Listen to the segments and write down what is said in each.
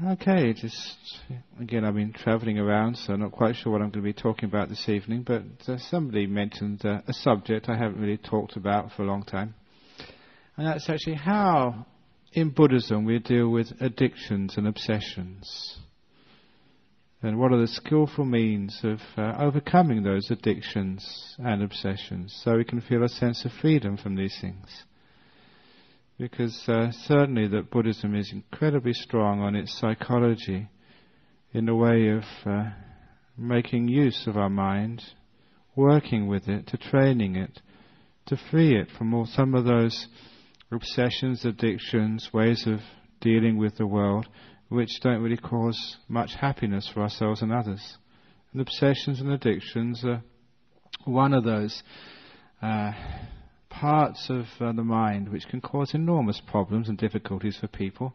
Okay, again, I've been travelling around, so I'm not quite sure what I'm going to be talking about this evening, but somebody mentioned a subject I haven't really talked about for a long time, and that's actually how, in Buddhism, we deal with addictions and obsessions, and what are the skillful means of overcoming those addictions and obsessions, so we can feel a sense of freedom from these things. Because certainly that Buddhism is incredibly strong on its psychology in the way of making use of our mind, working with it, to training it, to free it from some of those obsessions, addictions, ways of dealing with the world which don't really cause much happiness for ourselves and others. And obsessions and addictions are one of those parts of the mind which can cause enormous problems and difficulties for people.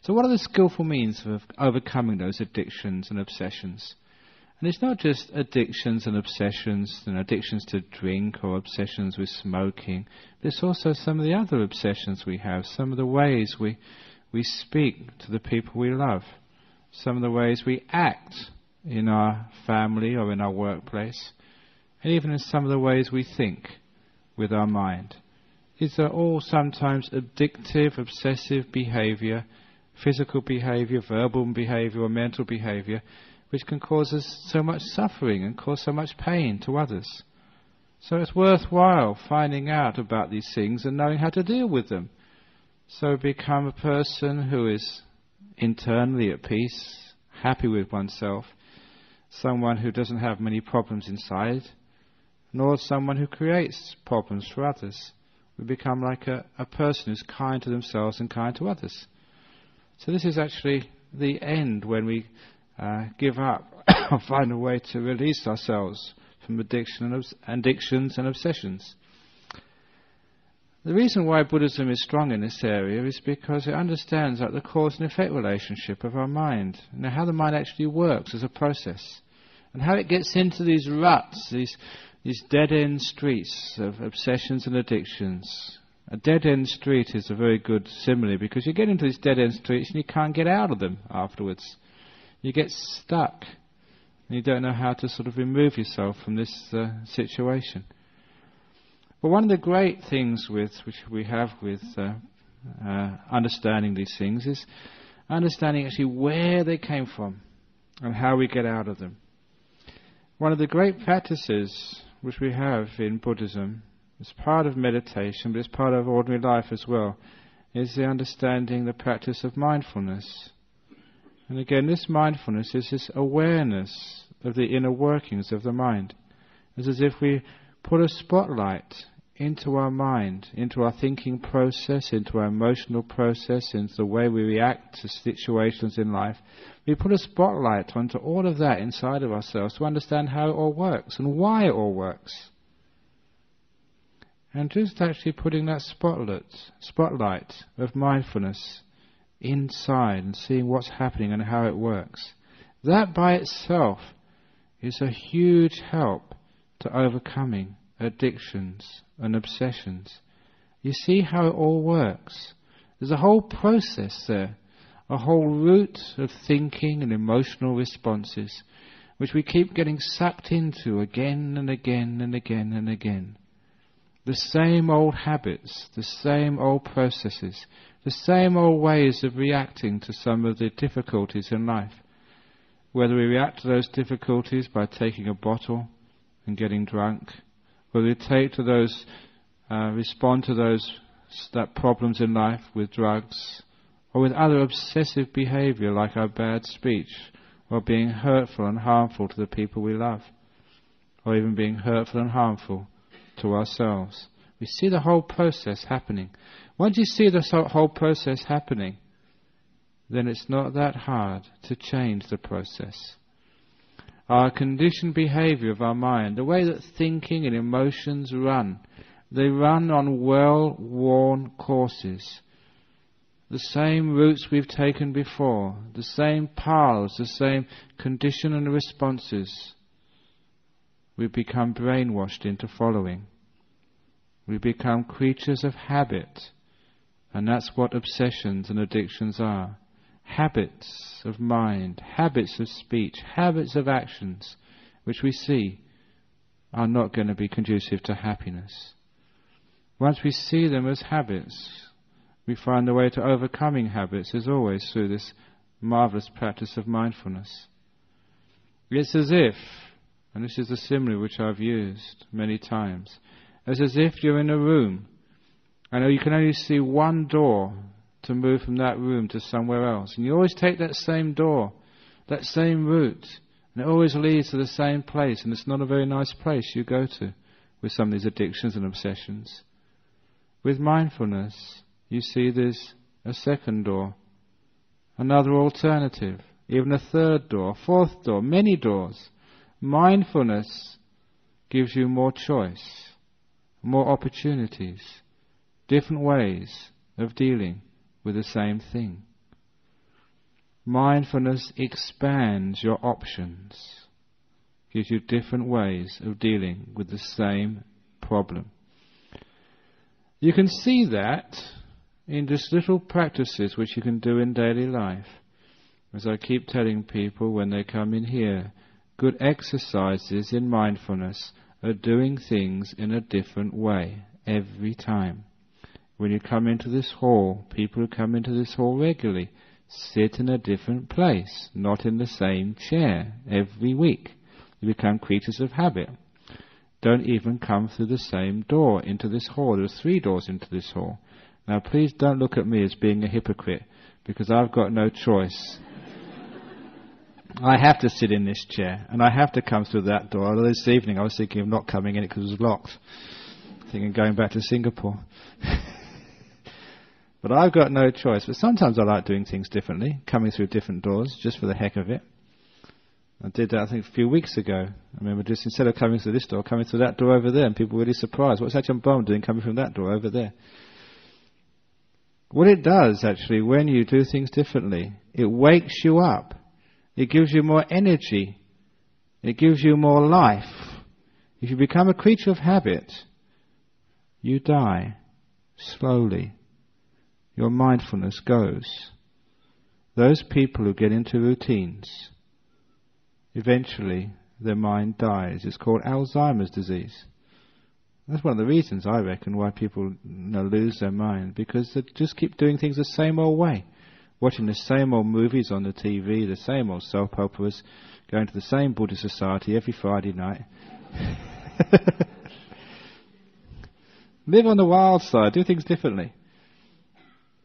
So what are the skillful means of overcoming those addictions and obsessions? And it's not just addictions and obsessions, addictions to drink or obsessions with smoking, but it's also some of the other obsessions we have, some of the ways we speak to the people we love, some of the ways we act in our family or in our workplace, and even in some of the ways we think with our mind. These are all sometimes addictive, obsessive behavior, physical behavior, verbal behavior, or mental behavior, which can cause us so much suffering and cause so much pain to others. So it's worthwhile finding out about these things and knowing how to deal with them. So become a person who is internally at peace, happy with oneself, someone who doesn't have many problems inside, nor someone who creates problems for others. We become like a person who's kind to themselves and kind to others. So this is actually the end when we give up or find a way to release ourselves from addictions and obsessions. The reason why Buddhism is strong in this area is because it understands the cause and effect relationship of our mind, and how the mind actually works as a process, and how it gets into these ruts, these dead-end streets of obsessions and addictions. A dead-end street is a very good simile, because you get into these dead-end streets and you can't get out of them afterwards. You get stuck, and you don't know how to sort of remove yourself from this situation. But one of the great things which we have with understanding these things is understanding actually where they came from and how we get out of them. One of the great practices which we have in Buddhism, it's part of meditation, but it's part of ordinary life as well, is the understanding, the practice of mindfulness. And again, this mindfulness is this awareness of the inner workings of the mind. It's as if we put a spotlight into our mind, into our thinking process, into our emotional process, into the way we react to situations in life. We put a spotlight onto all of that inside of ourselves to understand how it all works and why it all works. And just actually putting that spotlight of mindfulness inside and seeing what's happening and how it works, that by itself is a huge help to overcoming addictions and obsessions. You see how it all works. There's a whole process there, a whole route of thinking and emotional responses which we keep getting sucked into again and again and again and again. The same old habits, the same old processes, the same old ways of reacting to some of the difficulties in life. Whether we react to those difficulties by taking a bottle and getting drunk, whether we respond to those problems in life with drugs, or with other obsessive behavior like our bad speech, or being hurtful and harmful to the people we love, or even being hurtful and harmful to ourselves. We see the whole process happening. Once you see the whole process happening, then it's not that hard to change the process. Our conditioned behavior of our mind, the way that thinking and emotions run, they run on well-worn courses. The same routes we've taken before, the same paths, the same condition and responses we become brainwashed into following. We become creatures of habit, and that's what obsessions and addictions are. habits of mind, habits of speech, habits of actions, which we see are not going to be conducive to happiness. Once we see them as habits, we find the way to overcoming habits is always through this marvelous practice of mindfulness. It's as if, and this is a simile which I've used many times, it's as if you're in a room and you can only see one door to move from that room to somewhere else. And you always take that same door, that same route, and it always leads to the same place, and it's not a very nice place you go to with some of these addictions and obsessions. With mindfulness, you see there's a second door, another alternative, even a third door, fourth door, many doors. Mindfulness gives you more choice, more opportunities, different ways of dealing with the same thing. Mindfulness expands your options, gives you different ways of dealing with the same problem. You can see that in just little practices which you can do in daily life. As I keep telling people when they come in here, good exercises in mindfulness are doing things in a different way every time. When you come into this hall, people who come into this hall regularly sit in a different place, not in the same chair every week. You become creatures of habit. Don't even come through the same door into this hall. There are 3 doors into this hall. Now please don't look at me as being a hypocrite, because I've got no choice. I have to sit in this chair, and I have to come through that door. Although this evening I was thinking of not coming in it because it was locked. Thinking of going back to Singapore. But I've got no choice. But sometimes I like doing things differently, coming through different doors, just for the heck of it. I did that, I think, a few weeks ago. I remember just instead of coming through this door, coming through that door over there, and people were really surprised. What's Ajahn Brahm doing coming from that door over there? What it does, actually, when you do things differently, it wakes you up. It gives you more energy. It gives you more life. If you become a creature of habit, you die slowly. Your mindfulness goes. Those people who get into routines, eventually their mind dies. It's called Alzheimer's disease. That's one of the reasons, I reckon, why people lose their mind, because they just keep doing things the same old way. Watching the same old movies on the TV, the same old soap operas, going to the same Buddhist society every Friday night. Live on the wild side, do things differently.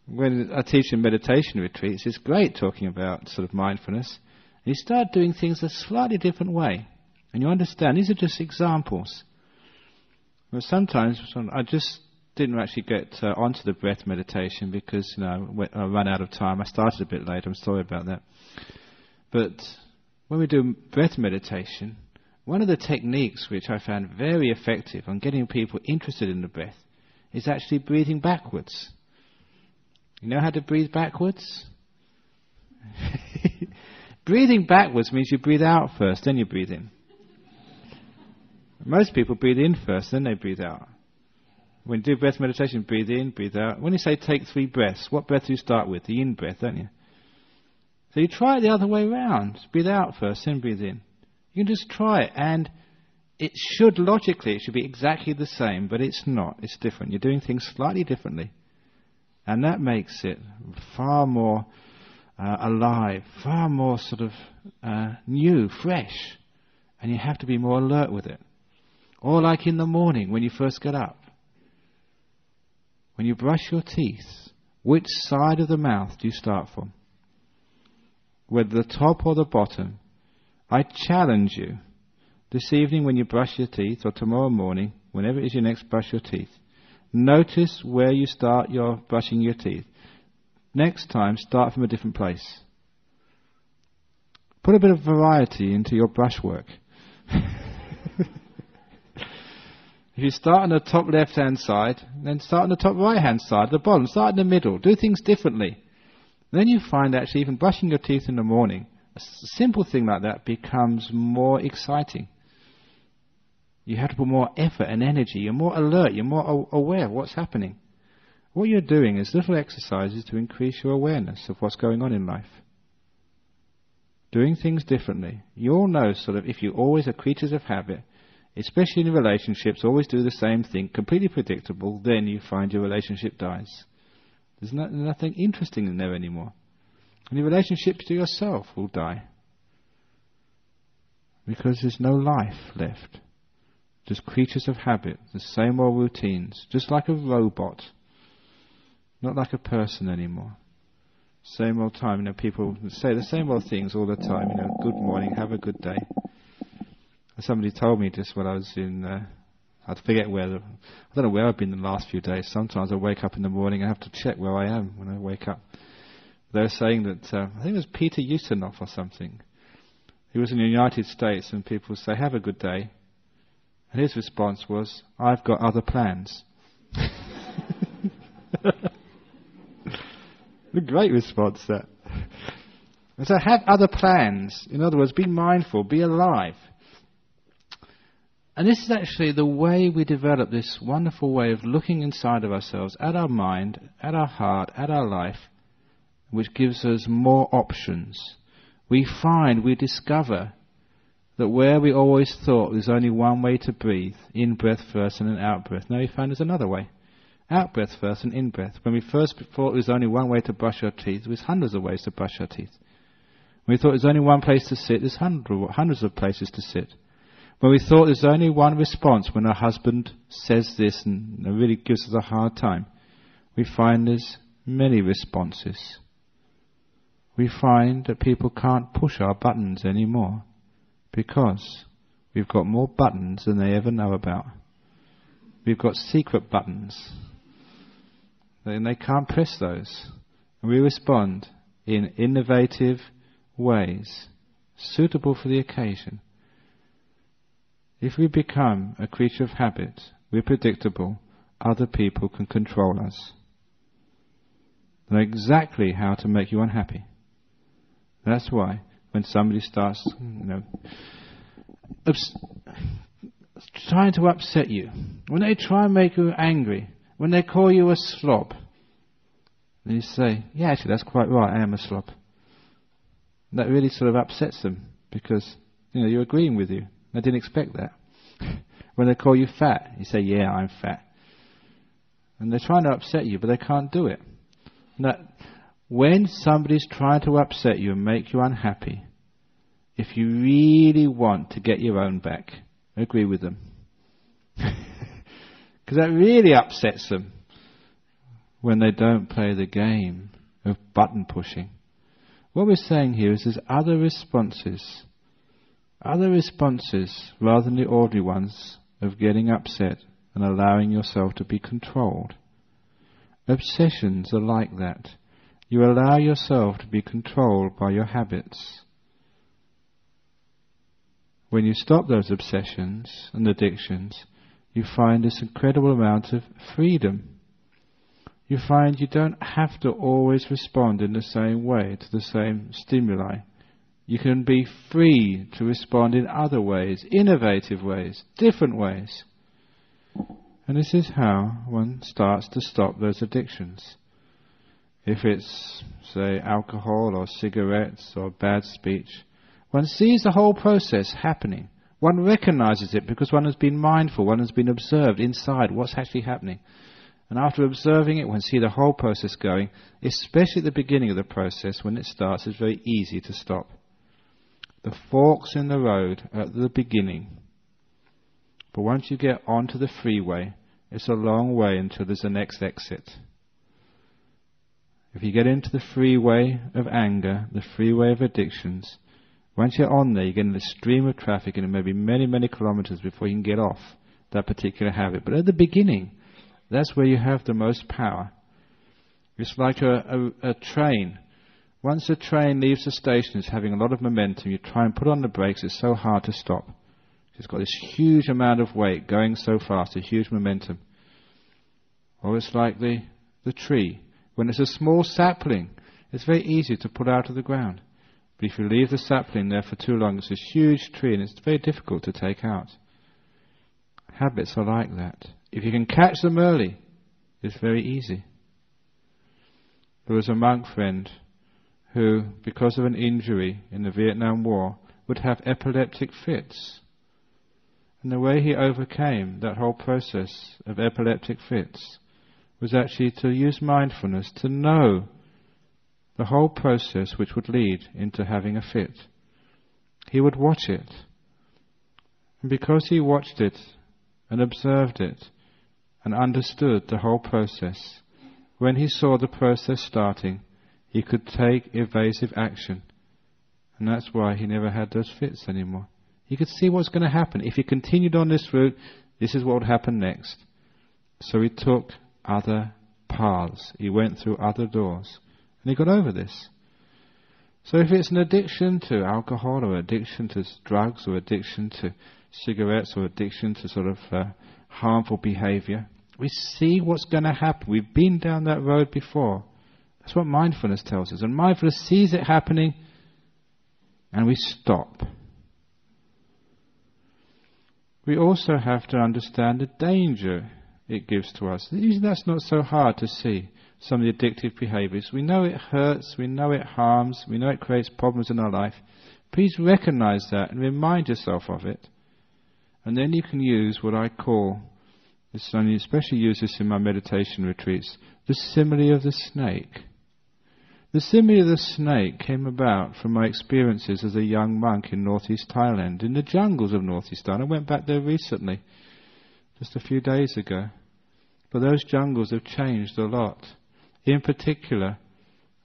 When I teach in meditation retreats, it's great talking about sort of mindfulness. And you start doing things a slightly different way. And you understand, these are just examples. Well, sometimes I just didn't actually get onto the breath meditation because I ran out of time. I started a bit late, I'm sorry about that. But when we do breath meditation, one of the techniques which I found very effective on getting people interested in the breath is actually breathing backwards. You know how to breathe backwards? Breathing backwards means you breathe out first, then you breathe in. Most people breathe in first, then they breathe out. When you do breath meditation, breathe in, breathe out. When you say take 3 breaths, what breath do you start with? The in breath, don't you? So you try it the other way around. Breathe out first, then breathe in. You can just try it, and it should be exactly the same, but it's not. It's different. You're doing things slightly differently. And that makes it far more alive, far more sort of new, fresh. And you have to be more alert with it. Or like in the morning when you first get up. When you brush your teeth, which side of the mouth do you start from? Whether the top or the bottom. I challenge you, this evening when you brush your teeth, or tomorrow morning, whenever it is you next brush your teeth, notice where you start your brushing your teeth. Next time, start from a different place. Put a bit of variety into your brushwork. If you start on the top left-hand side, then start on the top right-hand side, the bottom, start in the middle, do things differently. Then you find actually even brushing your teeth in the morning, a simple thing like that becomes more exciting. You have to put more effort and energy, you're more alert, you're more aware of what's happening. What you're doing is little exercises to increase your awareness of what's going on in life. Doing things differently. You all know sort of if you always are creatures of habit, especially in relationships, always do the same thing, completely predictable, then you find your relationship dies. There's nothing interesting in there anymore. And your relationship to yourself will die. Because there's no life left. Just creatures of habit, the same old routines, just like a robot. Not like a person anymore. Same old time, people say the same old things all the time, good morning, have a good day. Somebody told me just when I was in, I forget I don't know where I've been the last few days. Sometimes I wake up in the morning and have to check where I am when I wake up. They were saying that, I think it was Peter Ustinov or something. He was in the United States and people would say, have a good day. And his response was, I've got other plans. A great response, that. And so have other plans. In other words, be mindful, be alive. And this is actually the way we develop this wonderful way of looking inside of ourselves, at our mind, at our heart, at our life, which gives us more options. We discover that where we always thought there's only one way to breathe, in-breath first and then out-breath, now we find there's another way. Out-breath first and in-breath. When we first thought there was only one way to brush our teeth, there was hundreds of ways to brush our teeth. When we thought there's only one place to sit, there's hundreds of places to sit. When we thought there's only one response when our husband says this and really gives us a hard time, we find there's many responses. We find that people can't push our buttons anymore because we've got more buttons than they ever know about. We've got secret buttons. And they can't press those. And we respond in innovative ways, suitable for the occasion. If we become a creature of habit, we're predictable, other people can control us. They know exactly how to make you unhappy. That's why when somebody starts, trying to upset you, when they try and make you angry, when they call you a slob, then you say, yeah, actually that's quite right, I am a slob. And that really sort of upsets them because, you're agreeing with you. I didn't expect that. When they call you fat, you say, yeah, I'm fat. And they're trying to upset you, but they can't do it. Now, when somebody's trying to upset you and make you unhappy, if you really want to get your own back, agree with them. Because that really upsets them when they don't play the game of button pushing. What we're saying here is there's other responses rather than the ordinary ones of getting upset and allowing yourself to be controlled. Obsessions are like that. You allow yourself to be controlled by your habits. When you stop those obsessions and addictions, you find this incredible amount of freedom. You find you don't have to always respond in the same way to the same stimuli. You can be free to respond in other ways, innovative ways, different ways. And this is how one starts to stop those addictions. If it's, say, alcohol or cigarettes or bad speech, one sees the whole process happening. One recognizes it because one has been mindful, one has been observed inside what's actually happening. And after observing it, one sees the whole process going, especially at the beginning of the process, when it starts, it's very easy to stop. The forks in the road at the beginning. But once you get onto the freeway, it's a long way until there's the next exit. If you get into the freeway of anger, the freeway of addictions, once you're on there, you get in the stream of traffic and it may be many, many kilometers before you can get off that particular habit. But at the beginning, that's where you have the most power. It's like a train. Once a train leaves the station, it's having a lot of momentum. You try and put on the brakes, it's so hard to stop. It's got this huge amount of weight going so fast, a huge momentum. Or it's like the tree. When it's a small sapling, it's very easy to pull out of the ground. But if you leave the sapling there for too long, it's this huge tree and it's very difficult to take out. Habits are like that. If you can catch them early, it's very easy. There was a monk friend who, because of an injury in the Vietnam War, would have epileptic fits. And the way he overcame that whole process of epileptic fits was actually to use mindfulness to know the whole process which would lead into having a fit. He would watch it. And because he watched it and observed it and understood the whole process, when he saw the process starting, he could take evasive action. And that's why he never had those fits anymore. He could see what's going to happen. If he continued on this route, this is what would happen next. So he took other paths. He went through other doors. And he got over this. So if it's an addiction to alcohol or addiction to drugs or addiction to cigarettes or addiction to sort of harmful behavior, we see what's going to happen. We've been down that road before. That's what mindfulness tells us. And mindfulness sees it happening and we stop. We also have to understand the danger it gives to us. Usually that's not so hard to see, some of the addictive behaviors. We know it hurts, we know it harms, we know it creates problems in our life. Please recognize that and remind yourself of it. And then you can use what I call, I especially use this in my meditation retreats, the simile of the snake. The simile of the snake came about from my experiences as a young monk in northeast Thailand, in the jungles of northeast Thailand. I went back there recently, just a few days ago. But those jungles have changed a lot. In particular,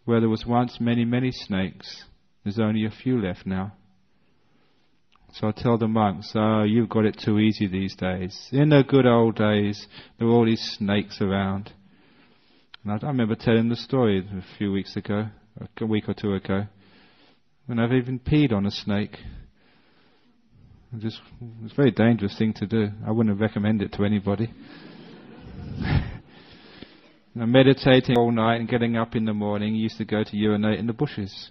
where there was once many, many snakes, there's only a few left now. So I tell the monks, oh, you've got it too easy these days. In the good old days, there were all these snakes around. And I remember telling the story a few weeks ago, a week or two ago, when I've even peed on a snake. It's a very dangerous thing to do. I wouldn't recommend it to anybody. Meditating all night and getting up in the morning, used to go to urinate in the bushes.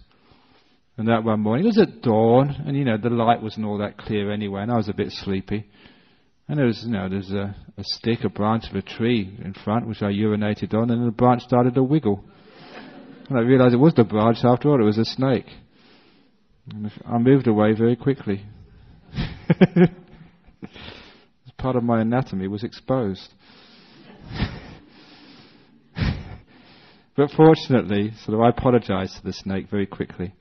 And that one morning, it was at dawn, and the light wasn't all that clear anyway, and I was a bit sleepy. And there's a stick, a branch of a tree in front, which I urinated on, and the branch started to wiggle. And I realized it was the branch after all, it was a snake. And I moved away very quickly. Part of my anatomy was exposed. But fortunately, I apologized to the snake very quickly.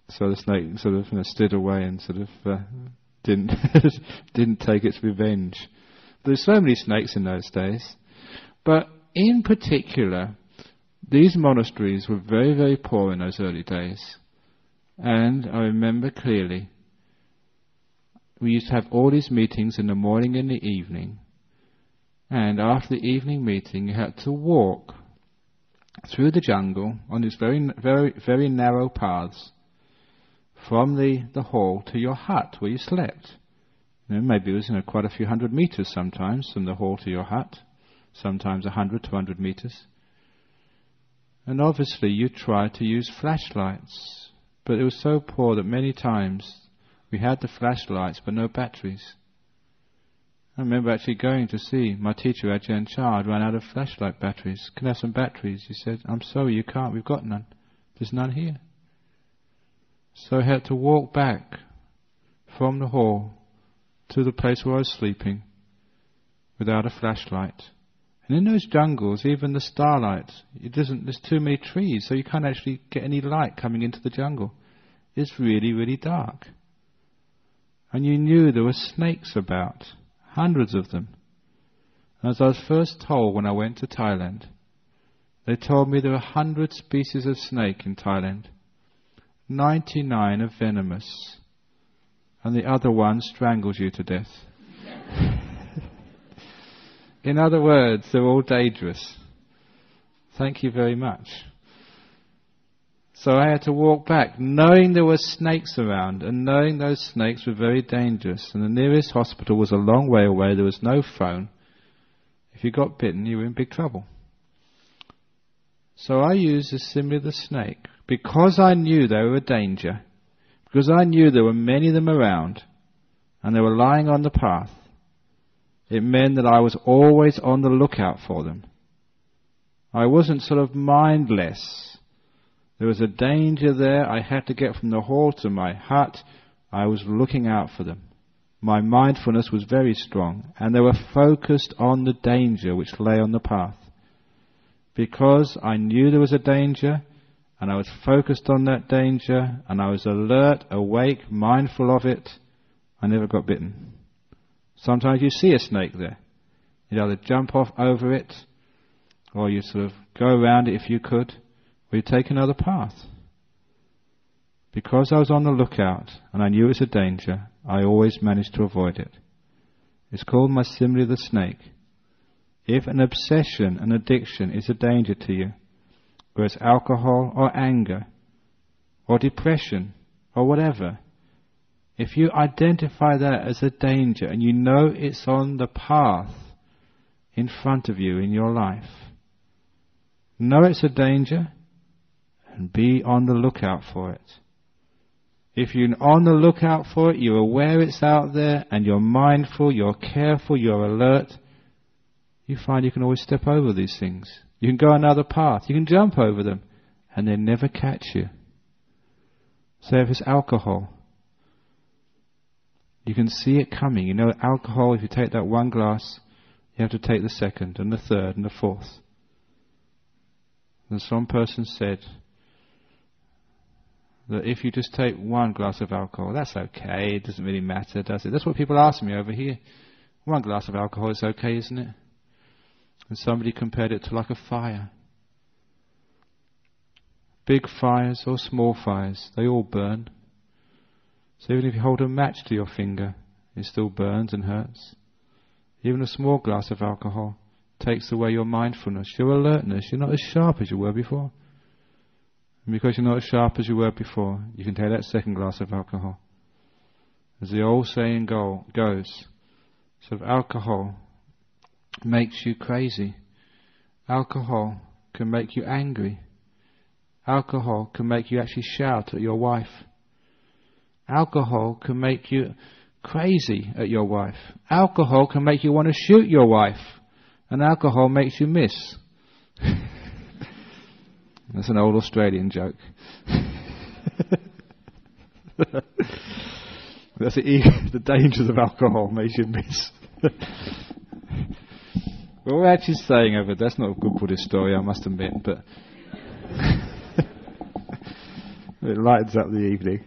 So the snake sort of stood away and sort of didn't take its revenge. There's so many snakes in those days. But in particular, these monasteries were very, very poor in those early days. And I remember clearly, we used to have all these meetings in the morning and the evening. And after the evening meeting, you had to walk through the jungle on these very, very, very narrow paths from the hall to your hut where you slept. Maybe it was quite a few hundred meters sometimes from the hall to your hut, sometimes 100, 200 meters. And obviously you tried to use flashlights, but it was so poor that many times we had the flashlights but no batteries. I remember actually going to see my teacher, Ajahn, I'd run out of flashlight batteries. Can I have some batteries? He said, I'm sorry, you can't, we've got none. There's none here. So I had to walk back from the hall to the place where I was sleeping without a flashlight. And in those jungles, even the starlight, there's too many trees, so you can't actually get any light coming into the jungle. It's really, really dark. And you knew there were snakes about, hundreds of them. And as I was first told when I went to Thailand, they told me there were 100 species of snake in Thailand. 99 are venomous, and the other one strangles you to death. In other words, they're all dangerous. Thank you very much. So I had to walk back, knowing there were snakes around, and knowing those snakes were very dangerous. And the nearest hospital was a long way away. There was no phone. If you got bitten, you were in big trouble. So I used the simile of the snake. Because I knew they were a danger, because I knew there were many of them around, and they were lying on the path, it meant that I was always on the lookout for them. I wasn't sort of mindless. There was a danger there. I had to get from the hall to my hut. I was looking out for them. My mindfulness was very strong, and they were focused on the danger which lay on the path. Because I knew there was a danger, and I was focused on that danger, and I was alert, awake, mindful of it, I never got bitten. Sometimes you see a snake there. You'd either jump off over it, or you sort of go around it if you could, or you take another path. Because I was on the lookout, and I knew it was a danger, I always managed to avoid it. It's called my simile of the snake. If an obsession, an addiction, is a danger to you, whether it's alcohol or anger or depression or whatever, if you identify that as a danger and you know it's on the path in front of you in your life, know it's a danger and be on the lookout for it. If you're on the lookout for it, you're aware it's out there, and you're mindful, you're careful, you're alert, you find you can always step over these things. You can go another path. You can jump over them, and they never catch you. So if it's alcohol, you can see it coming. You know, alcohol, if you take that one glass, you have to take the second, and the third, and the fourth. And some person said that if you just take one glass of alcohol, that's okay, it doesn't really matter, does it? That's what people ask me over here. One glass of alcohol is okay, isn't it? And somebody compared it to like a fire. Big fires or small fires, they all burn. So even if you hold a match to your finger, it still burns and hurts. Even a small glass of alcohol takes away your mindfulness, your alertness. You're not as sharp as you were before. And because you're not as sharp as you were before, you can take that second glass of alcohol. As the old saying goes, sort of alcohol makes you crazy. Alcohol can make you angry. Alcohol can make you actually shout at your wife. Alcohol can make you crazy at your wife. Alcohol can make you want to shoot your wife. And alcohol makes you miss. That's an old Australian joke. That's the dangers of alcohol makes you miss. What we're actually saying over that's not a good Buddhist story, I must admit, but it lightens up the evening.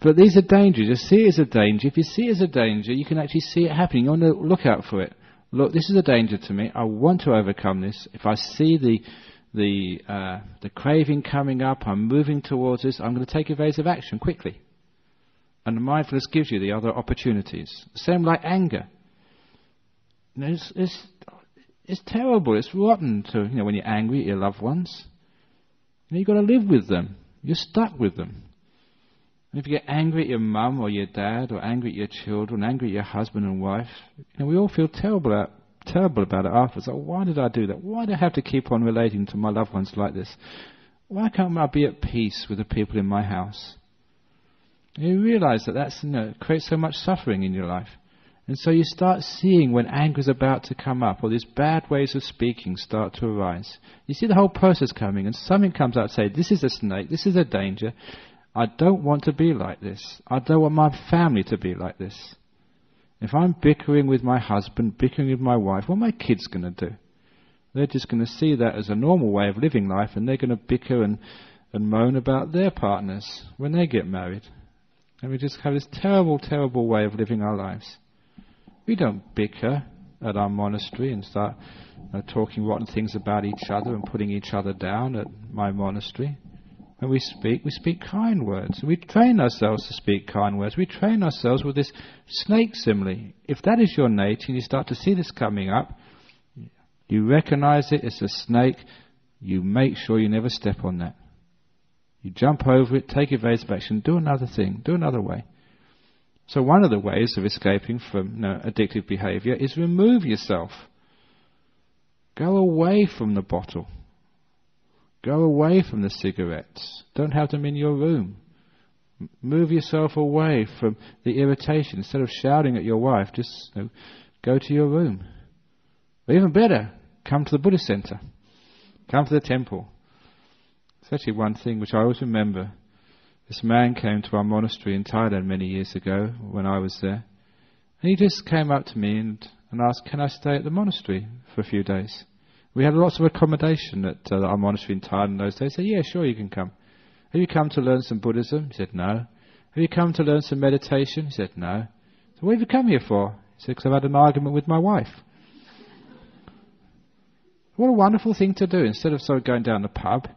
But these are dangers. You see it as a danger. If you see it as a danger, you can actually see it happening. You want to look out for it. Look, this is a danger to me. I want to overcome this. If I see the craving coming up, I'm moving towards this, I'm going to take evasive action quickly. And the mindfulness gives you the other opportunities. Same like anger. You know, it's terrible. It's rotten to, when you're angry at your loved ones. You've got to live with them. You're stuck with them. And if you get angry at your mum or your dad, or angry at your children, angry at your husband and wife, we all feel terrible about it afterwards. Like, why did I do that? Why do I have to keep on relating to my loved ones like this? Why can't I be at peace with the people in my house? And you realise that creates so much suffering in your life. And so you start seeing when anger is about to come up, or these bad ways of speaking start to arise. You see the whole process coming, and something comes out and says, this is a snake, this is a danger. I don't want to be like this. I don't want my family to be like this. If I'm bickering with my husband, bickering with my wife, what are my kids going to do? They're just going to see that as a normal way of living life, and they're going to bicker and moan about their partners when they get married. And we just have this terrible, terrible way of living our lives. We don't bicker at our monastery and start talking rotten things about each other and putting each other down at my monastery. When we speak kind words. We train ourselves to speak kind words. We train ourselves with this snake simile. If that is your nature and you start to see this coming up, you recognize it, it's a snake, you make sure you never step on that. You jump over it, take evasive action, do another thing, do another way. So one of the ways of escaping from addictive behavior is remove yourself. Go away from the bottle. Go away from the cigarettes. Don't have them in your room. Move yourself away from the irritation. Instead of shouting at your wife, just go to your room. Or even better, come to the Buddhist center. Come to the temple. There's actually one thing which I always remember. This man came to our monastery in Thailand many years ago when I was there. And he just came up to me and asked, can I stay at the monastery for a few days? We had lots of accommodation at our monastery in Thailand in those days. He said, yeah, sure, you can come. Have you come to learn some Buddhism? He said, no. Have you come to learn some meditation? He said, no. So what have you come here for? He said, because I've had an argument with my wife. What a wonderful thing to do. Instead of sort of going down the pub,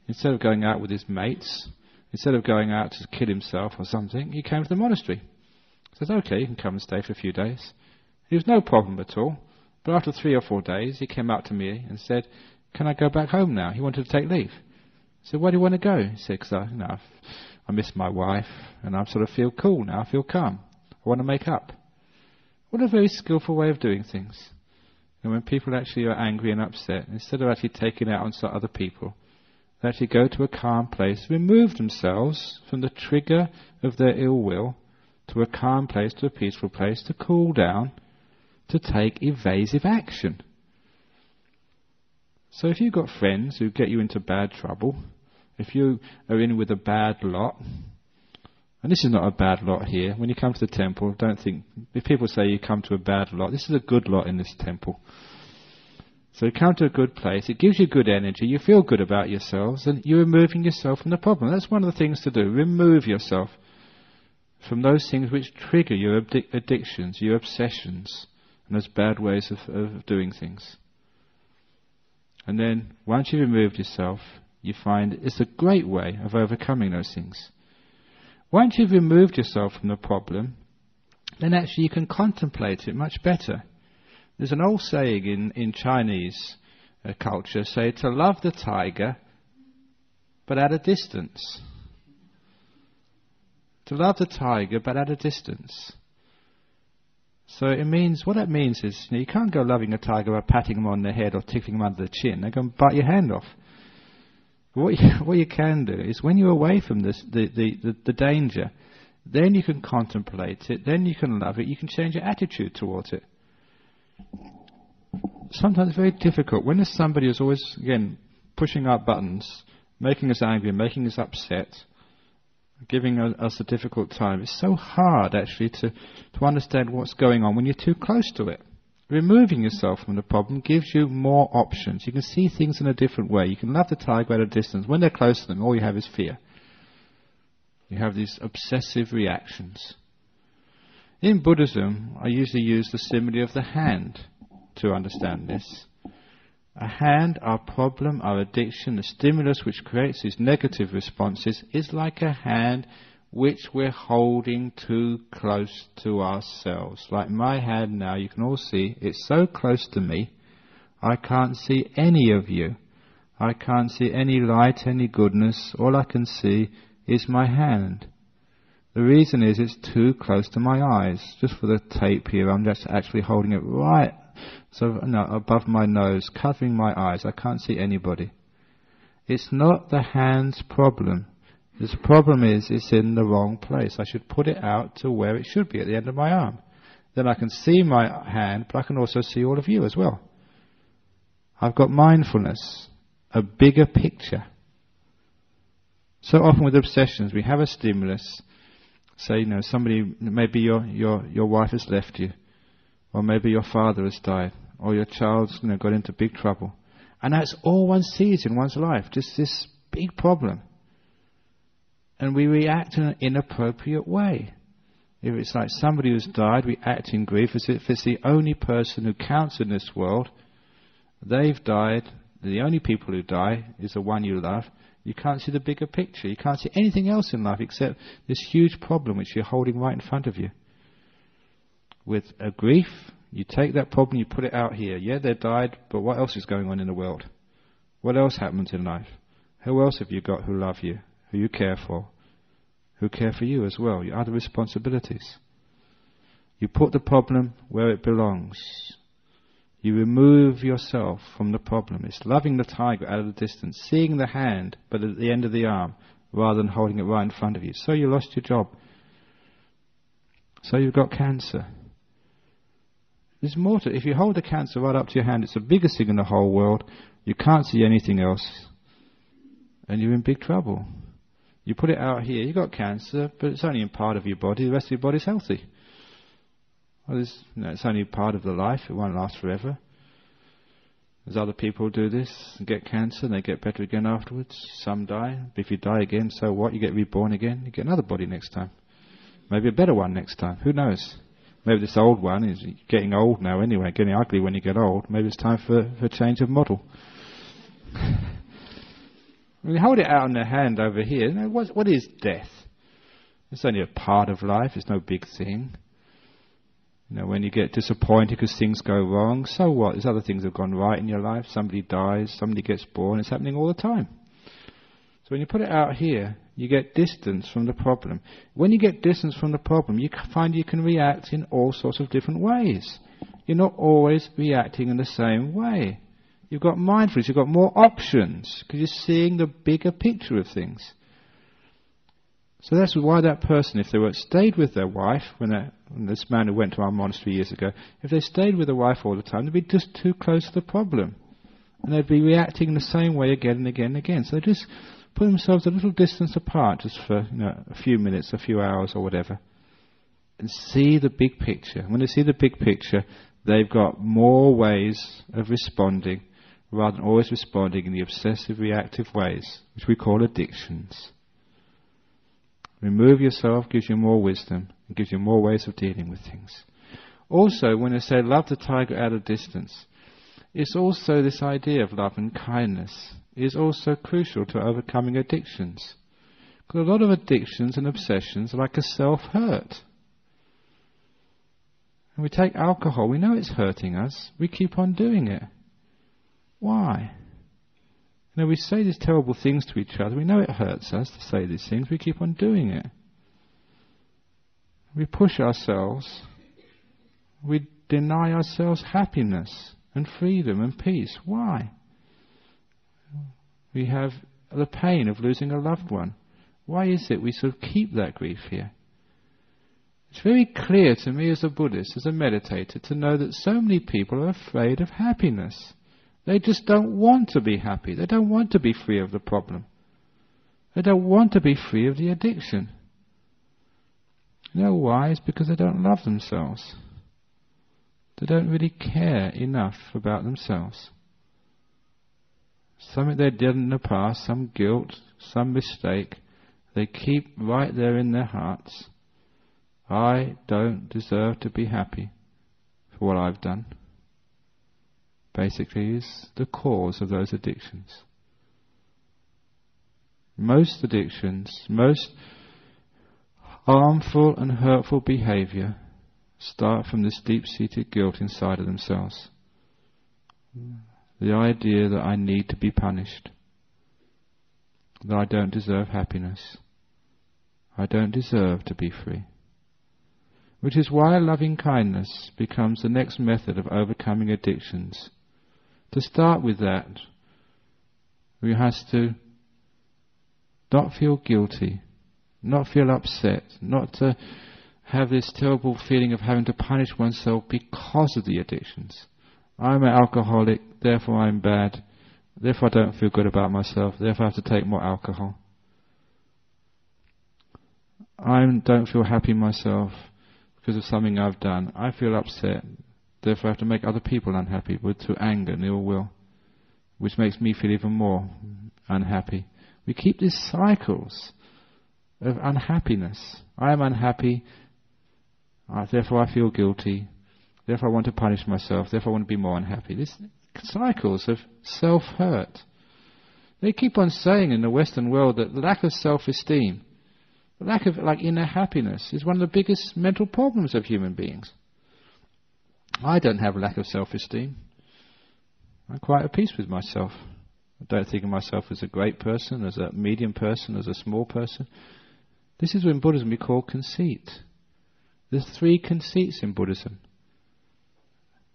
instead of going out with his mates, instead of going out to kill himself or something, he came to the monastery. He says, okay, you can come and stay for a few days. It was no problem at all. But after 3 or 4 days, he came up to me and said, can I go back home now? He wanted to take leave. I said, where do you want to go? He said, because I miss my wife and I sort of feel cool now, I feel calm. I want to make up. What a very skillful way of doing things. And when people actually are angry and upset, instead of actually taking it out on some other people, they actually go to a calm place, remove themselves from the trigger of their ill will to a calm place, to a peaceful place, to cool down, to take evasive action. So if you've got friends who get you into bad trouble, if you are in with a bad lot, and this is not a bad lot here, when you come to the temple, don't think, if people say you come to a bad lot, this is a good lot in this temple. So you come to a good place, it gives you good energy, you feel good about yourselves, and you're removing yourself from the problem. That's one of the things to do, remove yourself from those things which trigger your addictions, your obsessions, and those bad ways of doing things. And then, once you've removed yourself, you find it's a great way of overcoming those things. Once you've removed yourself from the problem, then actually you can contemplate it much better. There's an old saying in Chinese culture, say, to love the tiger, but at a distance. To love the tiger, but at a distance. So it means, what that means is, you can't go loving a tiger by patting him on the head or tickling him under the chin. They're going to bite your hand off. What you can do is, when you're away from this, the danger, then you can contemplate it, then you can love it, you can change your attitude towards it. Sometimes it's very difficult. When there's somebody who's always, again, pushing our buttons, making us angry, making us upset, giving us a difficult time, it's so hard actually to understand what's going on when you're too close to it. Removing yourself from the problem gives you more options. You can see things in a different way. You can love the tiger at a distance. When they're close to them, all you have is fear. You have these obsessive reactions. In Buddhism, I usually use the simile of the hand to understand this. A hand, our problem, our addiction, the stimulus which creates these negative responses is like a hand which we're holding too close to ourselves. Like my hand now, you can all see, it's so close to me, I can't see any of you. I can't see any light, any goodness. All I can see is my hand. The reason is it's too close to my eyes. Just for the tape here, I'm just actually holding it right above my nose, covering my eyes. I can't see anybody. It's not the hand's problem. The problem is it's in the wrong place. I should put it out to where it should be, at the end of my arm. Then I can see my hand, but I can also see all of you as well. I've got mindfulness, a bigger picture. So often with obsessions, we have a stimulus. Say, somebody, maybe your wife has left you, or maybe your father has died, or your child's got into big trouble. And that's all one sees in one's life, just this big problem. And we react in an inappropriate way. If it's like somebody who's died, we act in grief as if it's the only person who counts in this world. They've died. The only people who die is the one you love. You can't see the bigger picture. You can't see anything else in life except this huge problem which you're holding right in front of you. With a grief, you take that problem, you put it out here. Yeah, they died, but what else is going on in the world? What else happens in life? Who else have you got who love you, who you care for, who care for you as well, your other responsibilities? You put the problem where it belongs. You remove yourself from the problem. It's loving the tiger out of the distance, seeing the hand, but at the end of the arm, rather than holding it right in front of you. So you lost your job. So you've got cancer. There's more to it. If you hold the cancer right up to your hand, it's the biggest thing in the whole world. You can't see anything else. and you're in big trouble. You put it out here, you've got cancer, but it's only in part of your body, the rest of your body's healthy. Well, it's only part of the life, it won't last forever. There's other people who do this and get cancer and they get better again afterwards. Some die. But if you die again, so what? You get reborn again. You get another body next time. Maybe a better one next time. Who knows? Maybe this old one is getting old now anyway, getting ugly when you get old. Maybe it's time for a change of model. When you hold it out on the hand over here, what is death? It's only a part of life. It's no big thing. When you get disappointed because things go wrong, so what? There's other things that have gone right in your life. Somebody dies, somebody gets born. It's happening all the time. So when you put it out here, you get distance from the problem. When you get distance from the problem, you find you can react in all sorts of different ways. You're not always reacting in the same way. You've got mindfulness, you've got more options, because you're seeing the bigger picture of things. So that's why that person, if they were stayed with their wife, when this man who went to our monastery years ago, if they stayed with their wife all the time, they'd be just too close to the problem. And they'd be reacting in the same way again and again and again. So they just put themselves a little distance apart, just for a few minutes, a few hours or whatever, and see the big picture. When they see the big picture, they've got more ways of responding, rather than always responding in the obsessive reactive ways, which we call addictions. Remove yourself gives you more wisdom and gives you more ways of dealing with things. Also, when I say love the tiger at a distance, it's also this idea of love and kindness is also crucial to overcoming addictions. Because a lot of addictions and obsessions are like a self-hurt. And we take alcohol, we know it's hurting us, we keep on doing it. Why? We say these terrible things to each other. We know it hurts us to say these things. We keep on doing it. We push ourselves. We deny ourselves happiness and freedom and peace. Why? We have the pain of losing a loved one. Why is it we sort of keep that grief here? It's very clear to me as a Buddhist, as a meditator, to know that so many people are afraid of happiness. They just don't want to be happy. They don't want to be free of the problem. They don't want to be free of the addiction. You know why? It's because they don't love themselves. They don't really care enough about themselves. Something they did in the past, some guilt, some mistake, they keep right there in their hearts. I don't deserve to be happy for what I've done. Basically is the cause of those addictions. Most addictions, most harmful and hurtful behavior start from this deep-seated guilt inside of themselves. The idea that I need to be punished, that I don't deserve happiness, I don't deserve to be free. Which is why loving kindness becomes the next method of overcoming addictions. To start with that, we have to not feel guilty, not feel upset, not to have this terrible feeling of having to punish oneself because of the addictions. I'm an alcoholic, therefore I'm bad, therefore I don't feel good about myself, therefore I have to take more alcohol. I don't feel happy myself because of something I've done. I feel upset, therefore I have to make other people unhappy through anger and ill will, which makes me feel even more unhappy. We keep these cycles of unhappiness. I am unhappy, therefore I feel guilty, therefore I want to punish myself, therefore I want to be more unhappy. These cycles of self-hurt. They keep on saying in the Western world that the lack of self-esteem, the lack of inner happiness is one of the biggest mental problems of human beings. I don't have a lack of self-esteem. I'm quite at peace with myself. I don't think of myself as a great person, as a medium person, as a small person. This is what in Buddhism we call conceit. There's 3 conceits in Buddhism.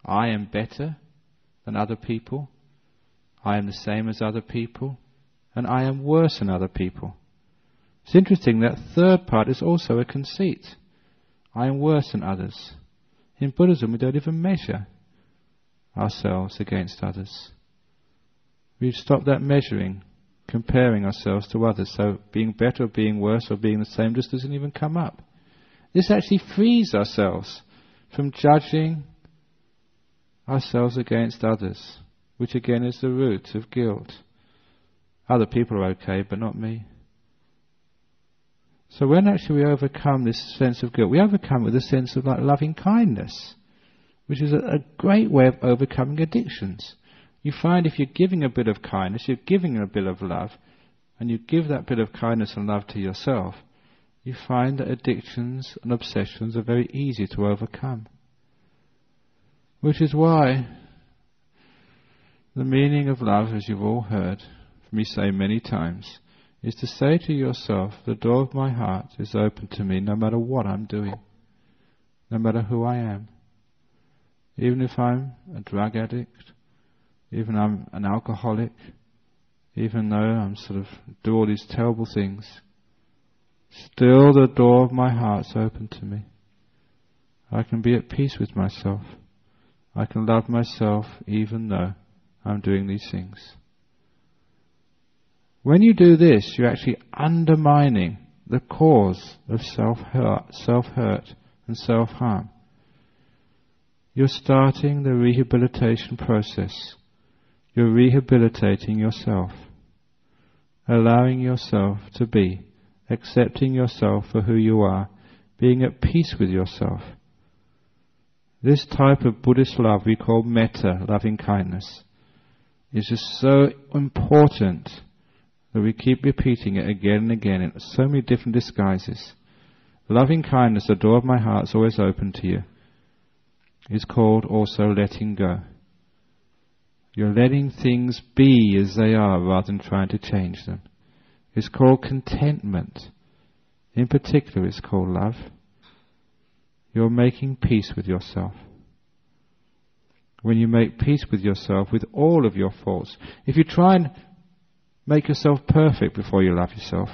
I am better than other people. I am the same as other people. And I am worse than other people. It's interesting that third part is also a conceit. I am worse than others. In Buddhism, we don't even measure ourselves against others. We've stopped that measuring comparing ourselves to others. So being better or being worse or being the same just doesn't even come up. This actually frees ourselves from judging ourselves against others, which again is the root of guilt. Other people are okay, but not me. So when actually we overcome this sense of guilt, we overcome it with a sense of like loving kindness, which is a great way of overcoming addictions. You find if you're giving a bit of kindness, you're giving a bit of love, and you give that bit of kindness and love to yourself, you find that addictions and obsessions are very easy to overcome. Which is why the meaning of love, as you've all heard me say many times, is to say to yourself, the door of my heart is open to me no matter what I'm doing, no matter who I am. Even if I'm a drug addict, even I'm an alcoholic, even though I'm sort of do all these terrible things, still the door of my heart's open to me. I can be at peace with myself. I can love myself even though I'm doing these things. When you do this, you're actually undermining the cause of self-hurt and self-harm. You're starting the rehabilitation process. You're rehabilitating yourself, allowing yourself to be, accepting yourself for who you are, being at peace with yourself. This type of Buddhist love we call metta, loving kindness, is just so important that we keep repeating it again and again in so many different disguises. Loving kindness, the door of my heart is always open to you, is called also letting go. You're letting things be as they are rather than trying to change them. It's called contentment. In particular, it's called love. You're making peace with yourself. When you make peace with yourself, with all of your faults, if you try and make yourself perfect before you love yourself,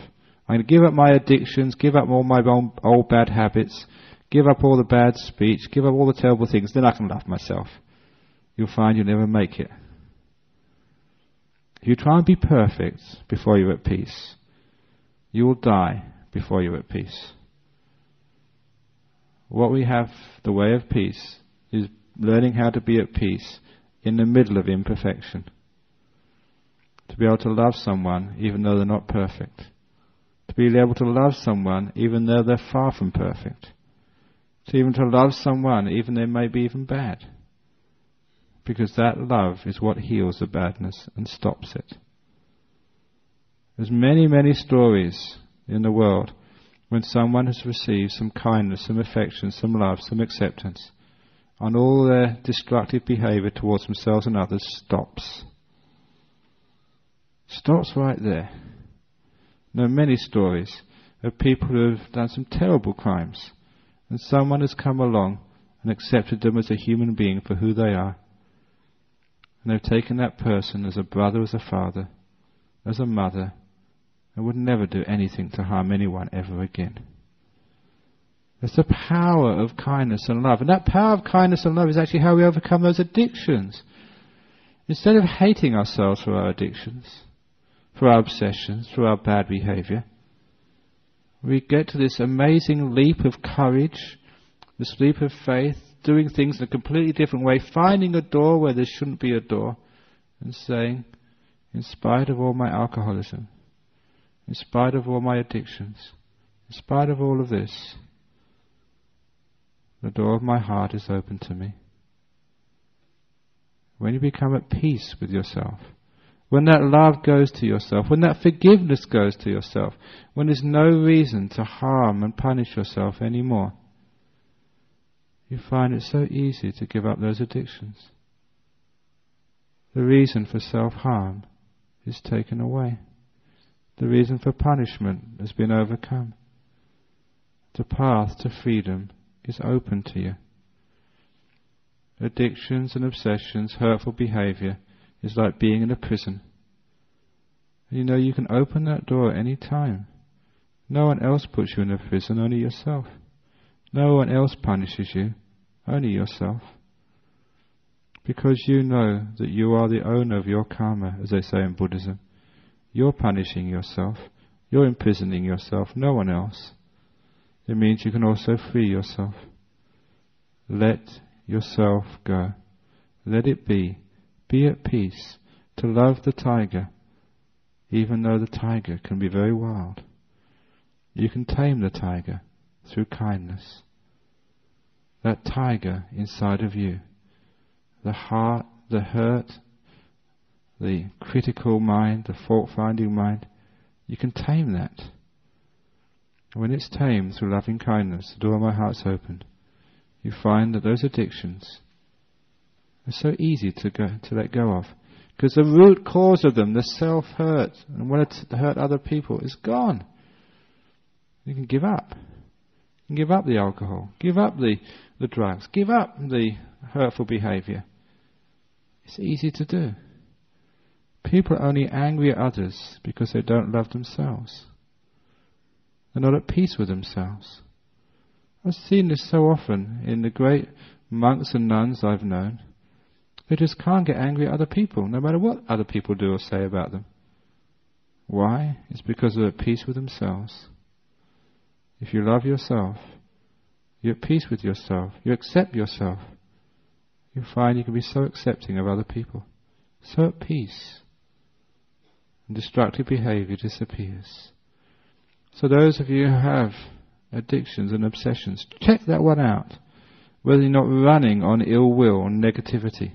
I'm going to give up my addictions, give up all my old bad habits, give up all the bad speech, give up all the terrible things, then I can love myself. You'll find you'll never make it. If you try and be perfect before you're at peace, you will die before you're at peace. What we have, the way of peace, is learning how to be at peace in the middle of imperfection. To be able to love someone even though they're not perfect. To be able to love someone even though they're far from perfect. To love someone even though they may be even bad. Because that love is what heals the badness and stops it. There's many, many stories in the world when someone has received some kindness, some affection, some love, some acceptance, and all their destructive behaviour towards themselves and others stops. Stops right there. There are many stories of people who have done some terrible crimes, and someone has come along and accepted them as a human being for who they are. And they've taken that person as a brother, as a father, as a mother, and would never do anything to harm anyone ever again. It's the power of kindness and love. And that power of kindness and love is actually how we overcome those addictions. Instead of hating ourselves for our addictions, for our obsessions, for our bad behaviour, we get to this amazing leap of courage, this leap of faith, doing things in a completely different way, finding a door where there shouldn't be a door, and saying, in spite of all my alcoholism, in spite of all my addictions, in spite of all of this, the door of my heart is open to me. When you become at peace with yourself, when that love goes to yourself, when that forgiveness goes to yourself, when there's no reason to harm and punish yourself anymore, you find it so easy to give up those addictions. The reason for self-harm is taken away. The reason for punishment has been overcome. The path to freedom is open to you. Addictions and obsessions, hurtful behaviour, is like being in a prison. You know you can open that door at any time. No one else puts you in a prison, only yourself. No one else punishes you, only yourself. Because you know that you are the owner of your karma, as they say in Buddhism. You're punishing yourself. You're imprisoning yourself, no one else. It means you can also free yourself. Let yourself go. Let it be. Be at peace. To love the tiger, even though the tiger can be very wild. You can tame the tiger through kindness. That tiger inside of you, the heart, the hurt, the critical mind, the fault-finding mind, you can tame that. When it's tamed through loving kindness, the door of my heart's opened. You find that those addictions are so easy to let go of. Because the root cause of them, the self-hurt, and wanting to hurt other people, is gone. You can give up. You can give up the alcohol, give up the drugs, give up the hurtful behavior. It's easy to do. People are only angry at others because they don't love themselves. They're not at peace with themselves. I've seen this so often in the great monks and nuns I've known. They just can't get angry at other people, no matter what other people do or say about them. Why? It's because they're at peace with themselves. If you love yourself, you're at peace with yourself, you accept yourself, you find you can be so accepting of other people, so at peace, and destructive behavior disappears. So those of you who have addictions and obsessions, check that one out, whether you're not running on ill will or negativity.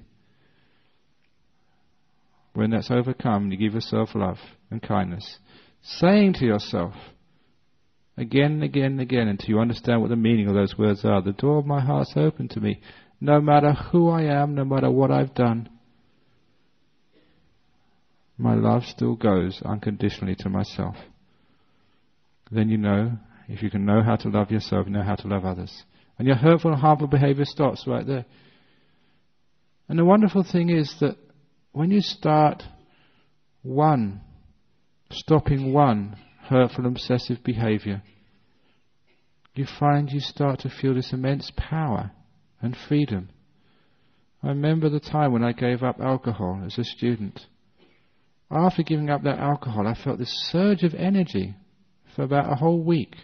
When that's overcome, you give yourself love and kindness, saying to yourself, again and again and again, until you understand what the meaning of those words are, the door of my heart's open to me, no matter who I am, no matter what I've done. My love still goes unconditionally to myself. Then you know, if you can know how to love yourself, you know how to love others. And your hurtful and harmful behavior stops right there. And the wonderful thing is that when you start stopping one hurtful and obsessive behavior, you find you start to feel this immense power and freedom. I remember the time when I gave up alcohol as a student. After giving up that alcohol, I felt this surge of energy for about a whole week.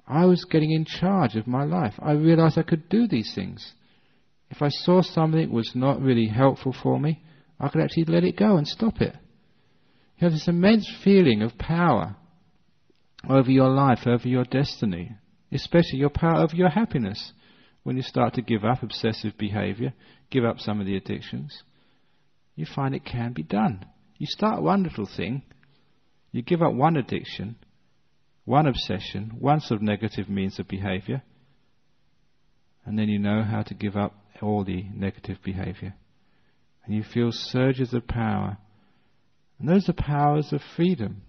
I was getting in charge of my life. I realized I could do these things. If I saw something that was not really helpful for me, I could actually let it go and stop it. You have this immense feeling of power over your life, over your destiny, especially your power over your happiness. When you start to give up obsessive behavior, give up some of the addictions, you find it can be done. You start one little thing, you give up one addiction, one obsession, one sort of negative means of behavior, and then you know how to give up all the negative behavior. And you feel surges of power. And those are powers of freedom.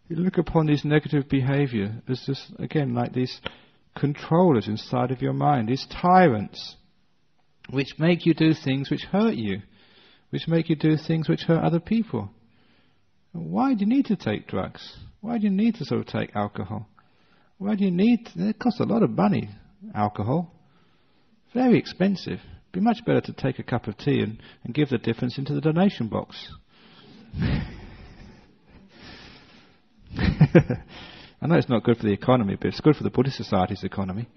You look upon these negative behavior as just, again, like these controllers inside of your mind, these tyrants, which make you do things which hurt you, which make you do things which hurt other people. Why do you need to take drugs? Why do you need to sort of take alcohol? Why do you need to, it costs a lot of money, alcohol. Very expensive. It'd be much better to take a cup of tea and give the difference into the donation box. I know it's not good for the economy, but it's good for the Buddhist Society's economy.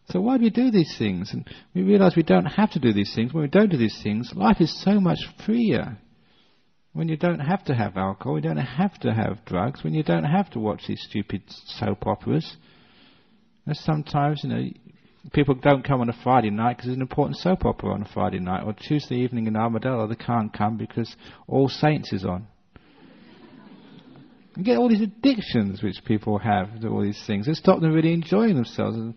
So why do we do these things? And we realize we don't have to do these things. When we don't do these things, life is so much freer. When you don't have to have alcohol, you don't have to have drugs, when you don't have to watch these stupid soap operas. And sometimes, people don't come on a Friday night because there's an important soap opera on a Friday night, or Tuesday evening in Armadillo they can't come because All Saints is on. You get all these addictions which people have to all these things. They stop them really enjoying themselves. And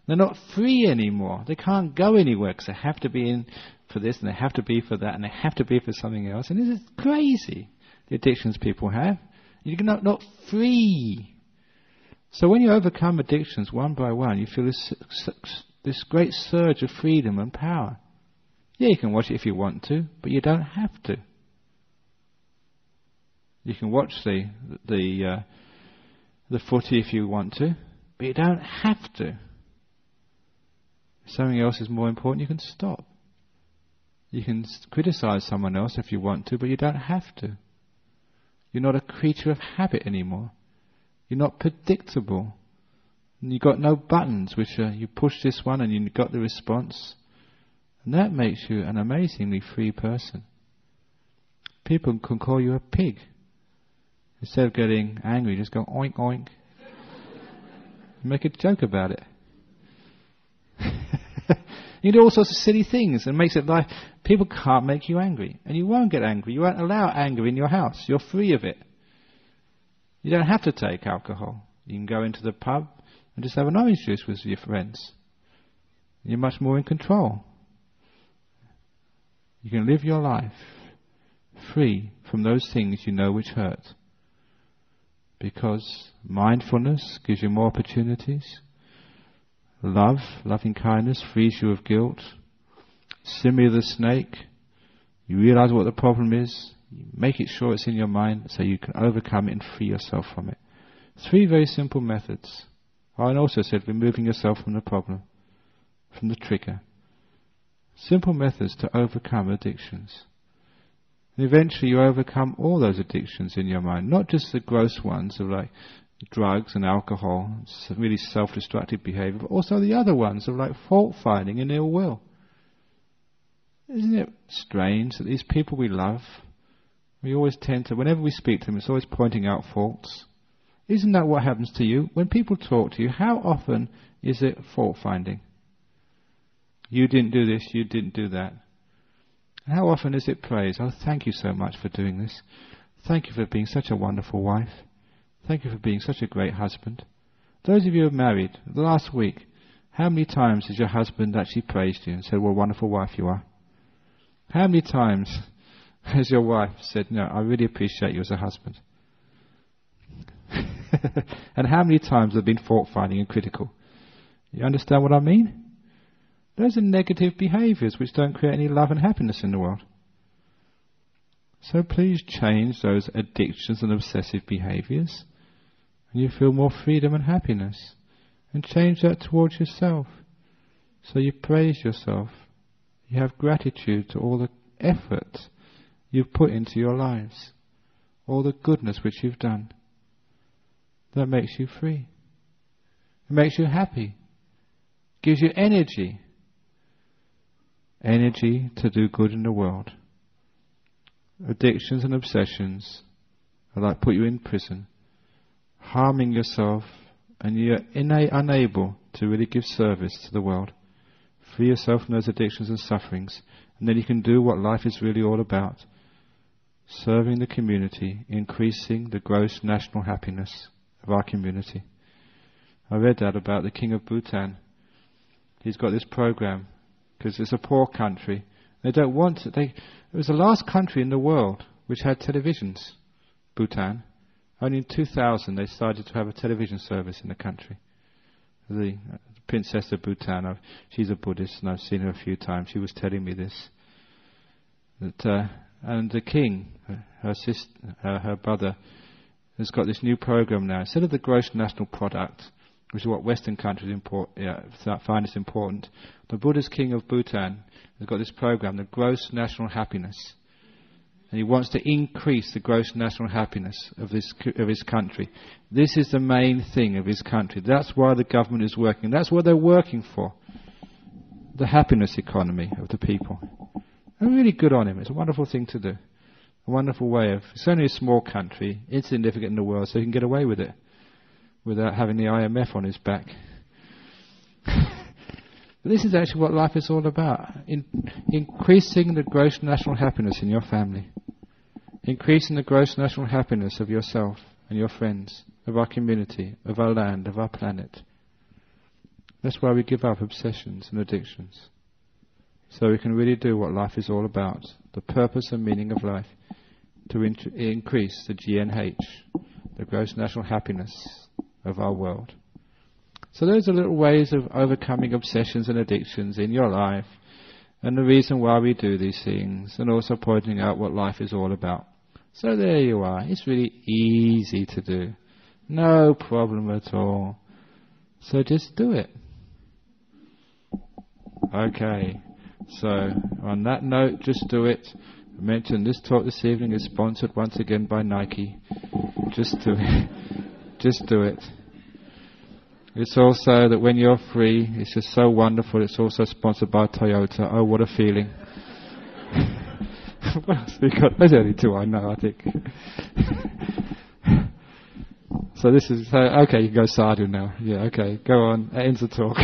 they're not free anymore. They can't go anywhere because they have to be in for this and they have to be for that and they have to be for something else. And this is crazy, the addictions people have. You're not free. So when you overcome addictions one by one, you feel this great surge of freedom and power. Yeah, you can watch it if you want to, but you don't have to. You can watch the footy if you want to, but you don't have to. If something else is more important, you can stop. You can criticize someone else if you want to, but you don't have to. You're not a creature of habit anymore. You're not predictable. And you've got no buttons which you push this one and you got the response. And that makes you an amazingly free person. People can call you a pig. Instead of getting angry, just go oink oink. Make a joke about it. You do all sorts of silly things and makes it like people can't make you angry. And you won't get angry. You won't allow anger in your house. You're free of it. You don't have to take alcohol. You can go into the pub and just have an orange juice with your friends. You're much more in control. You can live your life free from those things you know which hurt. Because mindfulness gives you more opportunities. Love, loving kindness, frees you of guilt. Simmer the snake. You realize what the problem is. You make it sure it's in your mind so you can overcome it and free yourself from it. 3 very simple methods. Ajahn also said removing yourself from the problem, from the trigger. Simple methods to overcome addictions. And eventually you overcome all those addictions in your mind, not just the gross ones of like drugs and alcohol, really self-destructive behavior, but also the other ones of like fault-finding and ill will. Isn't it strange that these people we love, we always tend to, whenever we speak to them, it's always pointing out faults? Isn't that what happens to you? When people talk to you, how often is it fault-finding? You didn't do this, you didn't do that. And how often is it praise? Oh, thank you so much for doing this. Thank you for being such a wonderful wife. Thank you for being such a great husband. Those of you who are married, the last week, how many times has your husband actually praised you and said, what a wonderful wife you are? How many times has your wife said, no, I really appreciate you as a husband? And how many times have been fault-finding and critical? You understand what I mean? Those are negative behaviors which don't create any love and happiness in the world. So please change those addictions and obsessive behaviors, and you feel more freedom and happiness. And change that towards yourself. So you praise yourself. You have gratitude to all the effort you've put into your lives, all the goodness which you've done. That makes you free. It makes you happy. Gives you energy. Energy to do good in the world. Addictions and obsessions are like put you in prison, harming yourself, and you're unable to really give service to the world. Free yourself from those addictions and sufferings, and then you can do what life is really all about. Serving the community, increasing the gross national happiness of our community. I read that about the King of Bhutan. He's got this program, because it's a poor country. They don't want it. It was the last country in the world which had televisions, Bhutan. Only in 2000 they started to have a television service in the country. The Princess of Bhutan, she's a Buddhist and I've seen her a few times. She was telling me this. And the king, her brother, has got this new program now. Instead of the gross national product, which is what Western countries find is important, the Buddhist king of Bhutan has got this program, the gross national happiness. And he wants to increase the gross national happiness of his country. This is the main thing of his country. That's why the government is working. That's what they're working for. The happiness economy of the people. And really good on him. It's a wonderful thing to do. A wonderful way of... It's only a small country, insignificant in the world, so he can get away with it without having the IMF on his back. But this is actually what life is all about. Increasing the gross national happiness in your family. Increasing the gross national happiness of yourself and your friends, of our community, of our land, of our planet. That's why we give up obsessions and addictions. So we can really do what life is all about. The purpose and meaning of life. To increase the GNH, the gross national happiness of our world. So those are little ways of overcoming obsessions and addictions in your life, and the reason why we do these things, and also pointing out what life is all about. So there you are. It's really easy to do. No problem at all. So just do it. Okay. So, on that note, just do it. I mentioned this talk this evening is sponsored once again by Nike. Just do it. Just do it. It's also that when you're free, it's just so wonderful. It's also sponsored by Toyota. Oh, what a feeling. What else we got? There's only two I know, I think. So this is, okay, you can go Sadhu now. Yeah, okay, go on. That ends the talk.